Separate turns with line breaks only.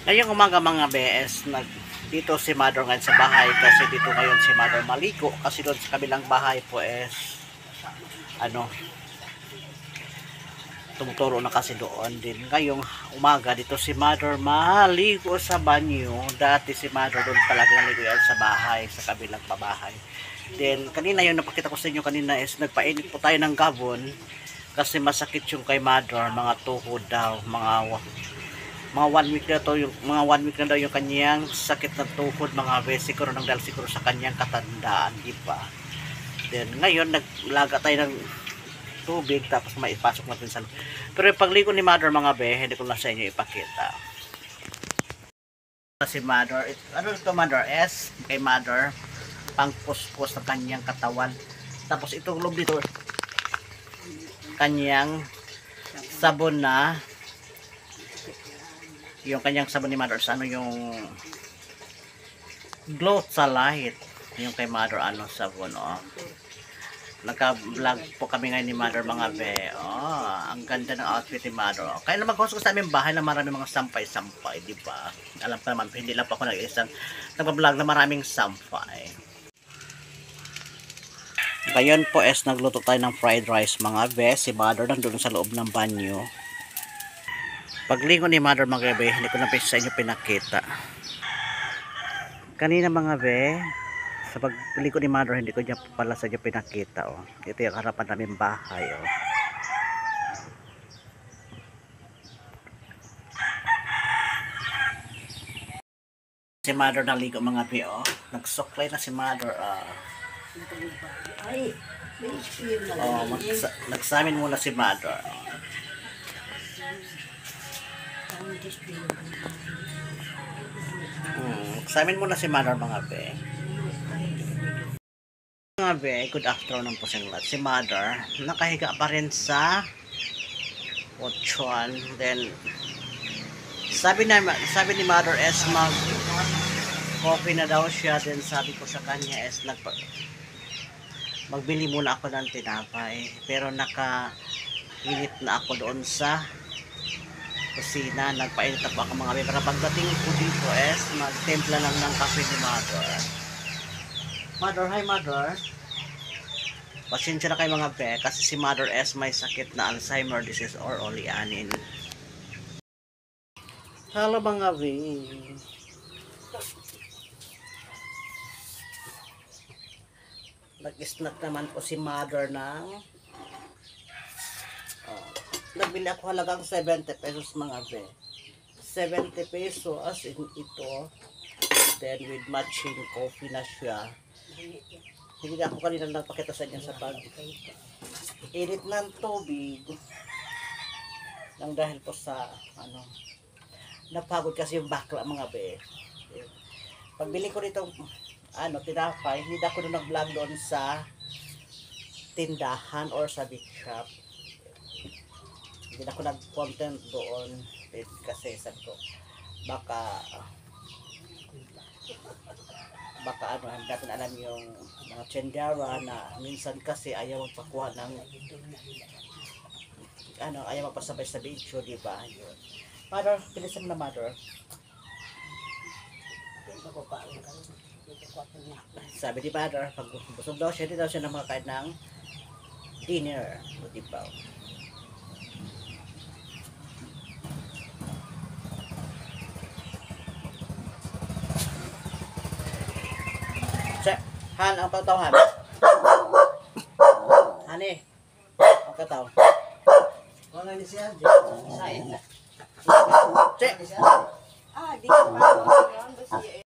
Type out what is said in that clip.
Ngayong umaga mga BS, dito si Mother ngayon sa bahay kasi dito ngayon si Mother maligo kasi doon sa kabilang bahay po is tumuturo na kasi doon din. Ngayong umaga dito si Mother maligo sa banyo. Dati si Mother doon talaga naligo yan sa bahay, sa kabilang pabahay. Then kanina yung napakita ko sa inyo kanina is nagpainit po tayo ng gabon kasi masakit yung kay Mother, mga tuhod daw, mga 1 week na to, yung mga 1 week na daw yung kanyang sakit ng tuhod mga beses, siguro nang dahil siguro sa kanyang katandaan, di ba? Then ngayon naglaga tayo ng tubig tapos maipasok natin sa loob. Pero yung pagligo ni Mother mga be, hindi ko na sa inyo ipakita. Si Mother, ano ito Mother? S kay Mother, pangpuspos ng kanyang katawan. Tapos itong loob dito, kanyang sabon na yung kanyang sabon ni Mother sa yung glow sa light yung kay Mother sabon nagka-vlog po kami ngayon ni Mother mga be. Ang ganda ng outfit ni Mother. Kaya naman gusto ko sa aming bahay na marami mga sampay-sampay, di ba? Alam pa naman, hindi lang pa ako nag-isang nagpa-vlog na maraming sampay. Ngayon po nagluto tayo ng fried rice mga be. Si Mother nandun sa loob ng banyo. Pagligo ni Mother mga be, hindi ko na sa inyo pinakita. Kanina mga be, sa pagligo ni Mother, hindi ko niya pala sa inyo pinakita. Ito yung harapan namin bahay. Si Mother naligo mga be. Nagsuklay na si Mother. Nagsamin muna si Mother. Samin muna si Mother mga be. Mga be, good afternoon po sa inyo lahat. Si Mother nakahiga pa rin sa otsuan. Then sabi ni Mother mag coffee na daw siya. Then sabi ko sa kanya magbili muna ako ng tinapay. Pero nakainit na ako doon sa kusina, nagpainit na po ako mga be. Para pagdating ko dito magtempla lang ng kape ni Mother. Mother, hi Mother. Pasensya na kayo mga be kasi si Mother may sakit na Alzheimer disease or Olianin. Hello mga be. Nag-snack naman po si Mother ng nagbili ako halagang 70 pesos mga be. 70 pesos as in ito. Then with matching coffee na siya. Hindi ako kanina nagpakita sa inyo sa init ng tubig. Nang dahil po sa napagod kasi yung bakla mga be. Pagbili ko nito tinapay, hindi ako doon nag-vlog doon sa tindahan or sa big shop. Hindi ako nag-content doon kasi sabi ko baka hindi natin alam yung mga tendera na minsan kasi ayaw magpakuha ng ayaw magpasabay sa video, di ba? Mother, pilisan mo na Mother. Sabi ni Mother, pag busog daw siya, di daw siya na makakain ng dinner, di ba? Han, ang kataw, Han. Hani, ang kataw. Wala ni siya. Cek. Di ka pa.